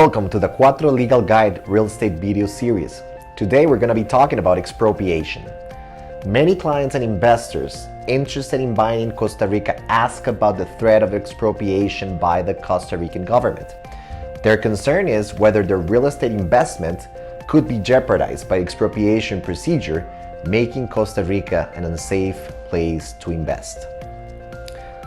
Welcome to the Quatro Legal Guide real estate video series. Today we're going to be talking about expropriation. Many clients and investors interested in buying in Costa Rica ask about the threat of expropriation by the Costa Rican government. Their concern is whether their real estate investment could be jeopardized by expropriation procedure, making Costa Rica an unsafe place to invest.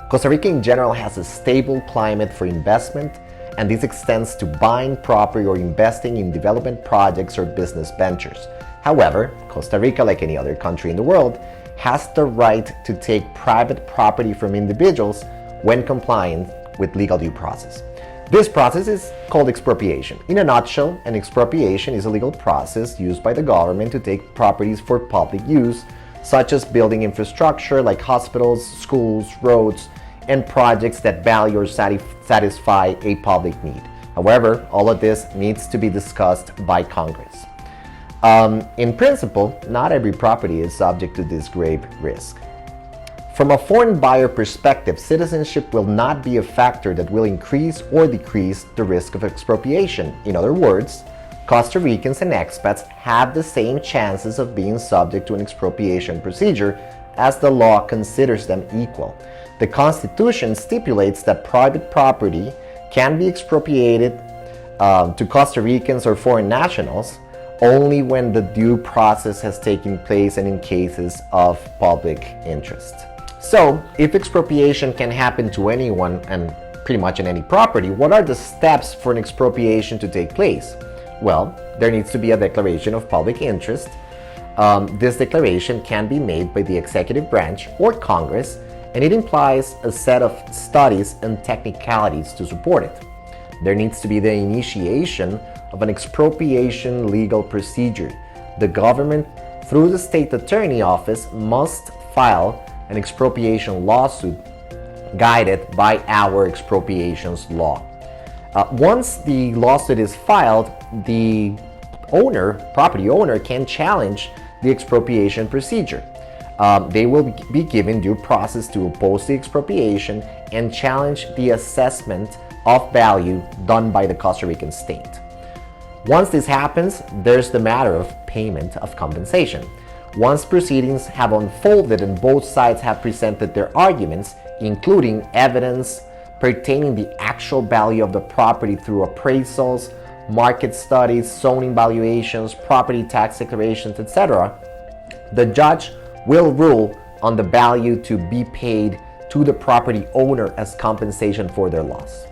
Costa Rica in general has a stable climate for investment, and this extends to buying property or investing in development projects or business ventures. However, Costa Rica, like any other country in the world, has the right to take private property from individuals when complying with legal due process. This process is called expropriation. In a nutshell, an expropriation is a legal process used by the government to take properties for public use, such as building infrastructure like hospitals, schools, roads, and projects that value or satisfy a public need. However, all of this needs to be discussed by Congress. In principle, not every property is subject to this grave risk. From a foreign buyer perspective, citizenship will not be a factor that will increase or decrease the risk of expropriation. In other words, Costa Ricans and expats have the same chances of being subject to an expropriation procedure as the law considers them equal. The Constitution stipulates that private property can be expropriated to Costa Ricans or foreign nationals only when the due process has taken place and in cases of public interest. So, if expropriation can happen to anyone and pretty much in any property, what are the steps for an expropriation to take place? Well, there needs to be a declaration of public interest. This declaration can be made by the executive branch or Congress, and it implies a set of studies and technicalities to support it. There needs to be the initiation of an expropriation legal procedure. The government, through the state attorney office, must file an expropriation lawsuit guided by our expropriations law. Once the lawsuit is filed, the property owner can challenge the expropriation procedure. They will be given due process to oppose the expropriation and challenge the assessment of value done by the Costa Rican state. Once this happens, there's the matter of payment of compensation. Once proceedings have unfolded and both sides have presented their arguments, including evidence pertaining the actual value of the property through appraisals, market studies, zoning valuations, property tax declarations, etc., the judge will rule on the value to be paid to the property owner as compensation for their loss.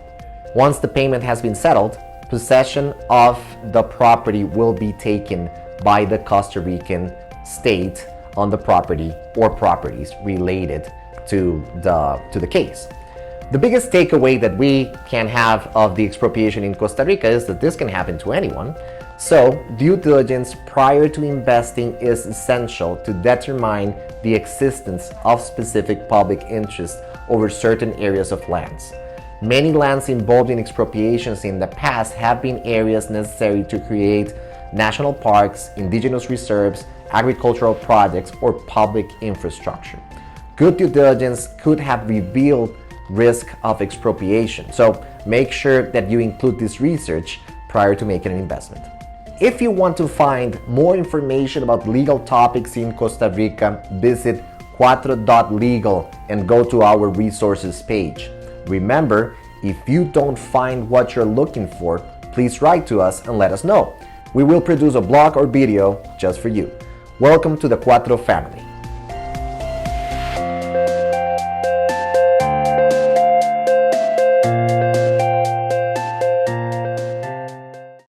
Once the payment has been settled, possession of the property will be taken by the Costa Rican state on the property or properties related to the case. The biggest takeaway that we can have of the expropriation in Costa Rica is that this can happen to anyone. So, due diligence prior to investing is essential to determine the existence of specific public interest over certain areas of lands. Many lands involved in expropriations in the past have been areas necessary to create national parks, indigenous reserves, agricultural projects, or public infrastructure. Good due diligence could have revealed risk of expropriation, so make sure that you include this research prior to making an investment. If you want to find more information about legal topics in Costa Rica, visit Quatro.legal and go to our resources page. Remember, if you don't find what you're looking for, please write to us and let us know. We will produce a blog or video just for you. Welcome to the Quatro family.